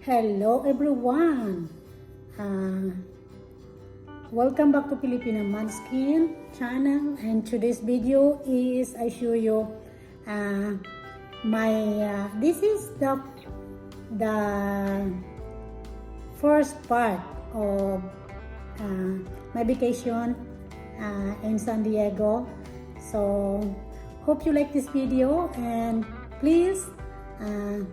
Hello everyone! Welcome back to Filipina Manskin channel, and today's video is I show you this is the first part of my vacation in San Diego. So hope you like this video, and please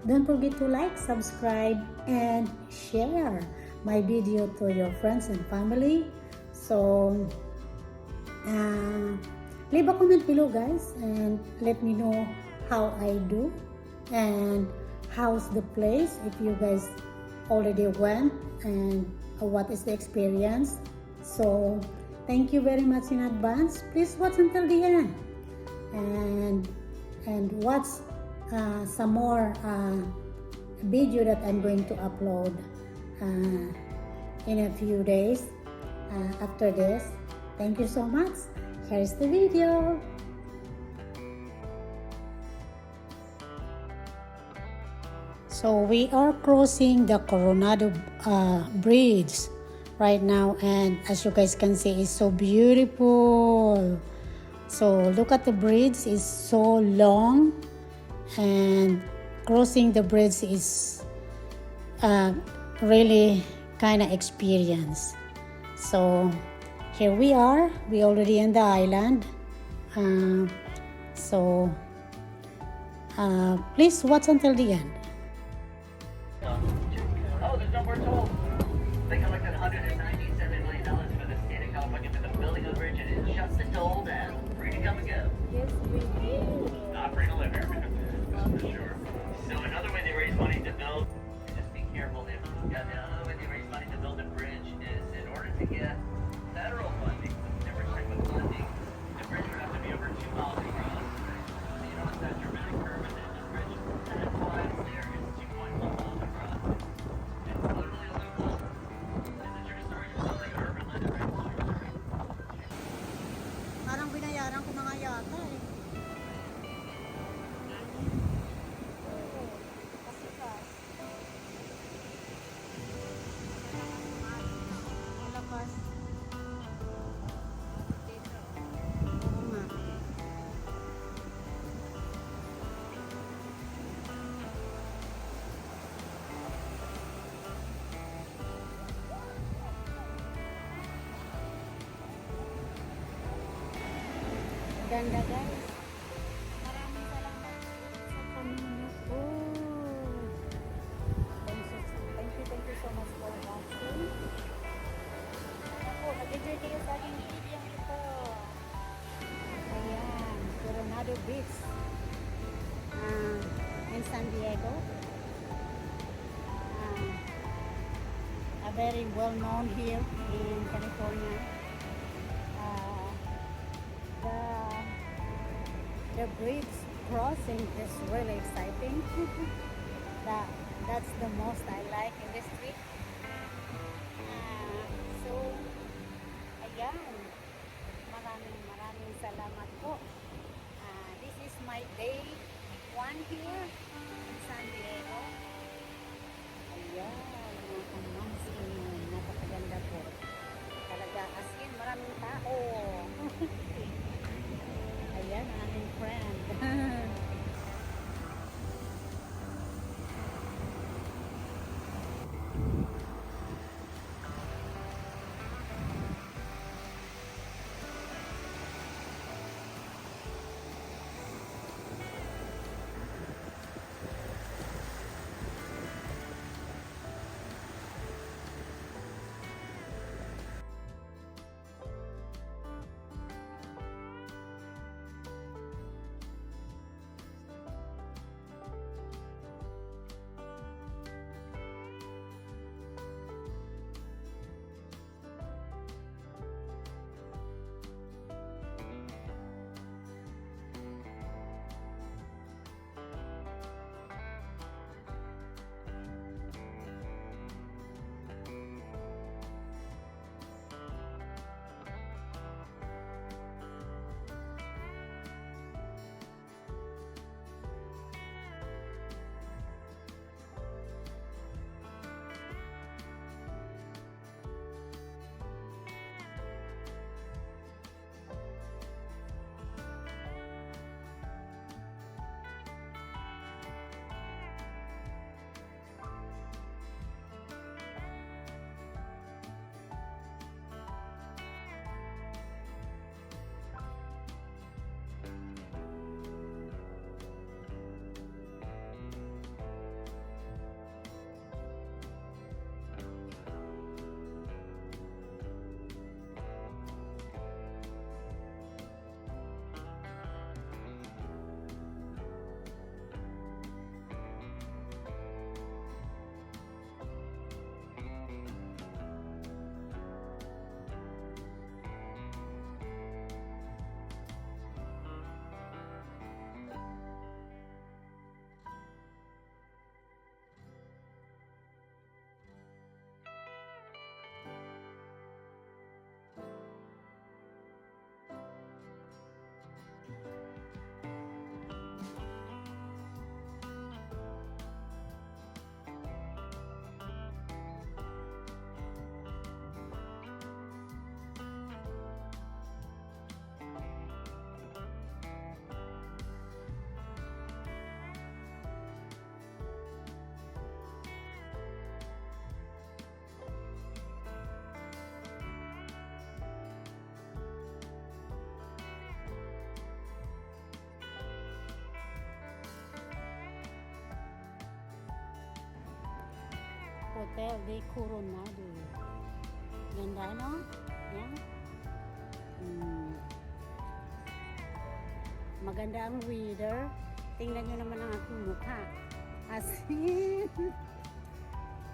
don't forget to like, subscribe, and share my video to your friends and family. So leave a comment below, guys, and let me know how I do and how's the place, if you guys already went, and what is the experience. So thank you very much in advance. Please watch until the end and watch some more video that I'm going to upload in a few days after this. Thank you so much. Here's the video. So we are crossing the Coronado Bridge right now, and as you guys can see, it's so beautiful. So look at the bridge, is so long, and crossing the bridge is really kind of experience. So here we are, we already in the island. So please watch until the end. Oh, there's no more toll. They collected $197 million for the state of California for the building of the bridge, and it shuts the toll down. Free to come and go. Yes, we do. Not free to live here, that's for sure. So another way they raise money to build, just be careful. Another way they raise money to build a bridge is in order to get federal funding, different type of funding, the bridge would have to be over 2 miles across. So you notice that dramatic curve, and then the bridge that wide there is 2.1 miles across. It's literally a loophole. And the true story is something urban land right there. Parang binayaran ko na nga yata eh. Ganda, guys. Maraming salamat sa paninod. Thank you so much for watching. Sana po, nag-enjoy kayo sa aking video ito. Ayan, Coronado Beach in San Diego. A very well known here in California. The bridge crossing is really exciting. That's the most I like in this trip. So, ayan, maraming salamat po. This is my day 1 here in San Diego. Ayan, mga kamansin, napakaganda po. Talaga, as in, maraming tao. Ayan, ang aking friend. Hotel de Coronado. Ganda, no? Yan. Maganda ang weather. Tingnan nyo naman ang aking mukha. As in,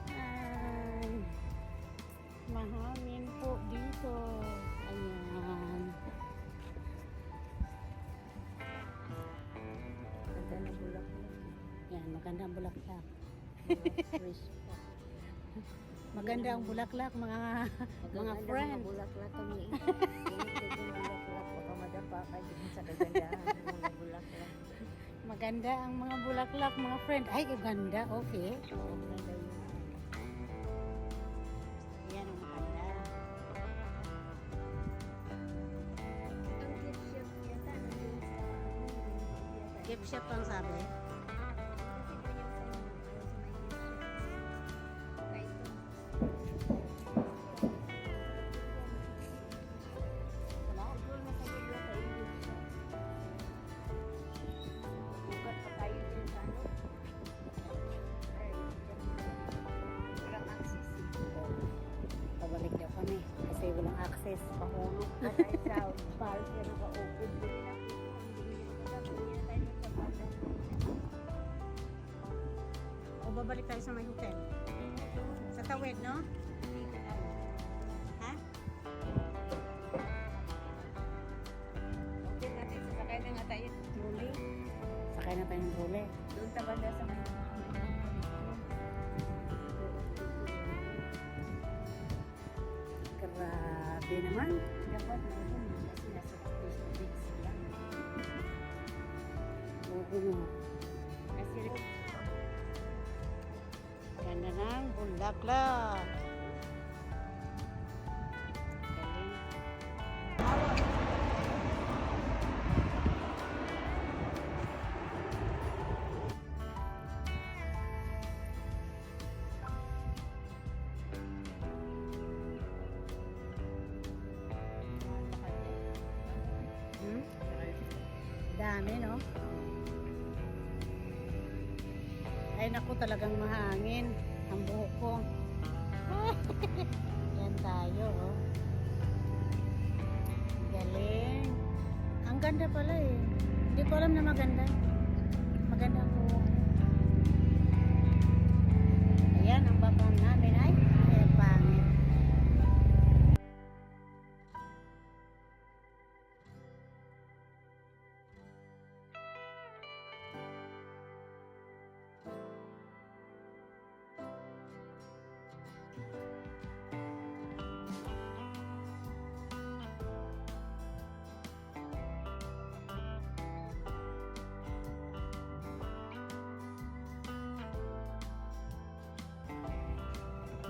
ay, mahangin po dito. Ayan. Ganda na bulaklak. Yan, maganda ang bulaklak. Fresh pa. Maganda ang bulaklak, mga friend. Mga bulaklak kami. Ganito yung bulaklak. Baka madapa ka dyan sa kagandahan ng mga bulaklak. Maganda ang mga bulaklak, mga friend. Ay, ganda. Okay. Okay na yun. Yan ang maganda. Ang gift shop yata nandun sa Gift shop ang sabi. Kasi po yung sa may gift shop. Kahit wala akong doon na sa video sa gift shop. Bukat pa tayo din sa ano. Ay, walang access. Pabalik daw kami kasi walang access. Pahulog na tayo sa park na naka-open. Hindi na tayo magkabata. O babalik tayo sa may hotel. Sa Tawid, no? Ha? Okay natin, sasakay na nga tayo. Truly. Sakay na tayong huli. Doon ta banda sa mga Grabe naman. dapat na yun kasi nasa big sila. Oo nga. Kasi Ganda ng bulaklak. Galing. Hmm? Dami, no? Ay, naku, talagang mahangin ang buhok ko. Yan tayo, oh. Galing. Ang ganda pala eh. Hindi ko alam na maganda. Maganda ang buhok. Ayan, ang background namin ay pangit.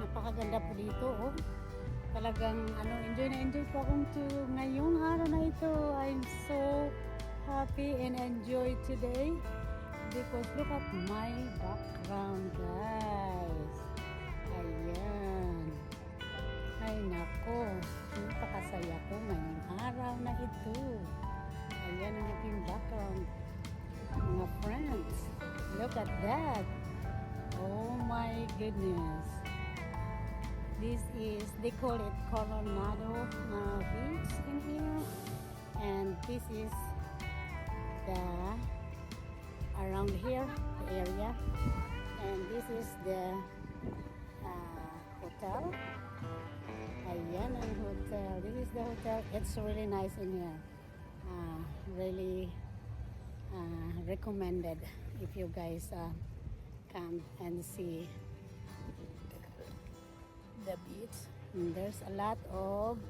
Napakaganda po dito, oh. Talagang enjoy po akong ngayong araw na ito. I'm so happy and enjoy today because look at my background, guys. Ayan. Ay nako, napakasaya ko ngayong araw na ito. Ayan ang aking background, mga friends. Look at that. Oh my goodness. This is, they call it Coronado Beach in here. And this is the, around here, the area. And this is the hotel. Ayan ang hotel. This is the hotel. It's really nice in here. Really recommended if you guys come and see the beach. And there's a lot of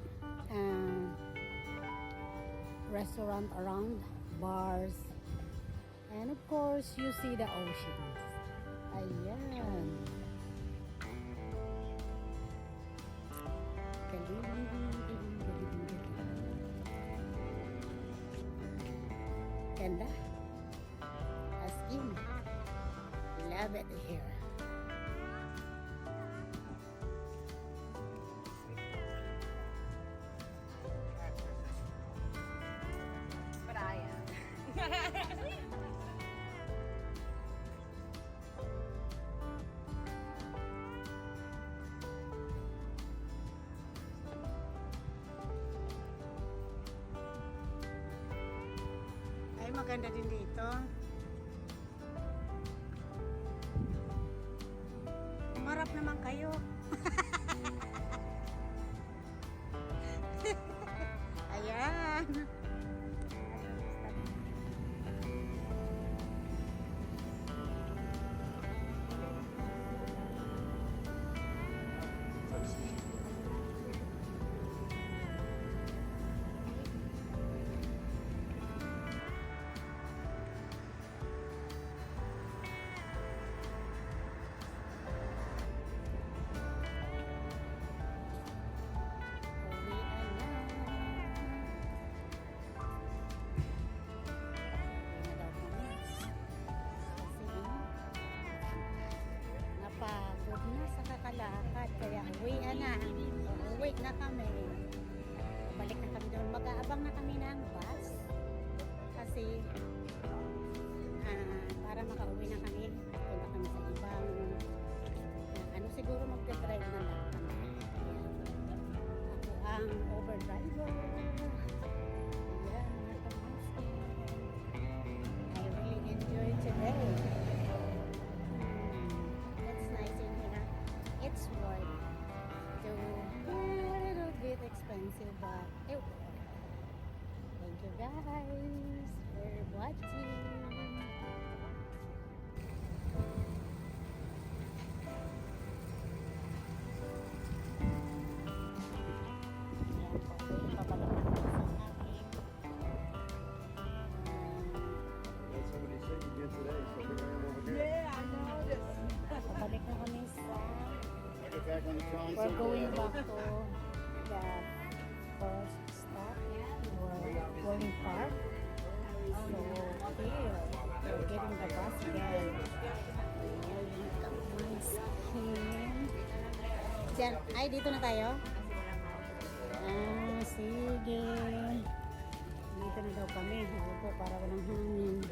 restaurant around, bars, and of course you see the oceans. Ayan. Galing. Ganda. As in, love it here. but I am. maganda din dito. Marap naman kayo. Ayan. Napagod na sa kakalakad, kaya uwi na. Uwi na kami. Balik na kami doon. Mag-aabang na kami ng bus. Kasi para makauwi na kami. Punta kami sa ibang siguro magdadrive na lang kami. Ako ang overdriver. Ayan, nakamusta. I really enjoy today. It's nice in here. It's worth to a little bit expensive, but it worth. Thank you guys for watching. Pabalik na kami sa we're going back to the first stop Warning Park. So here we're getting the bus again. Diyan, ay dito na tayo? Sige. Dito na daw kami. Opo, para walang hangin.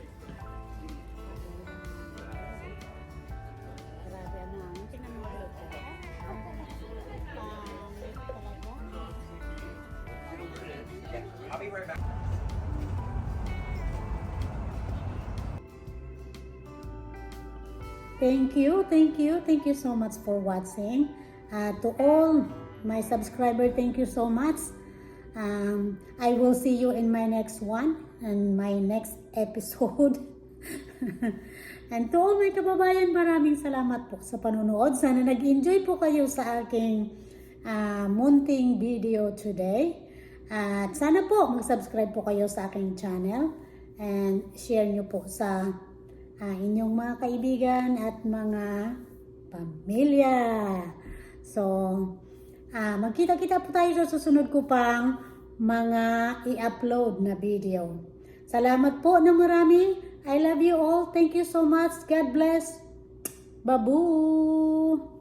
Grabe ang hangin. Tingnan mo ulit. I'll be right back. Thank you so much for watching. To all my subscribers, thank you so much. I will see you in my next one and my next episode. And to all my kababayan, maraming salamat po sa panonood. Sana nag-enjoy po kayo sa aking munting video today. At sana po mag-subscribe po kayo sa aking channel and share nyo po sa inyong mga kaibigan at mga pamilya. So, magkita-kita po tayo sa susunod ko pang mga i-upload na video. Salamat po na marami. I love you all. Thank you so much. God bless. Babu!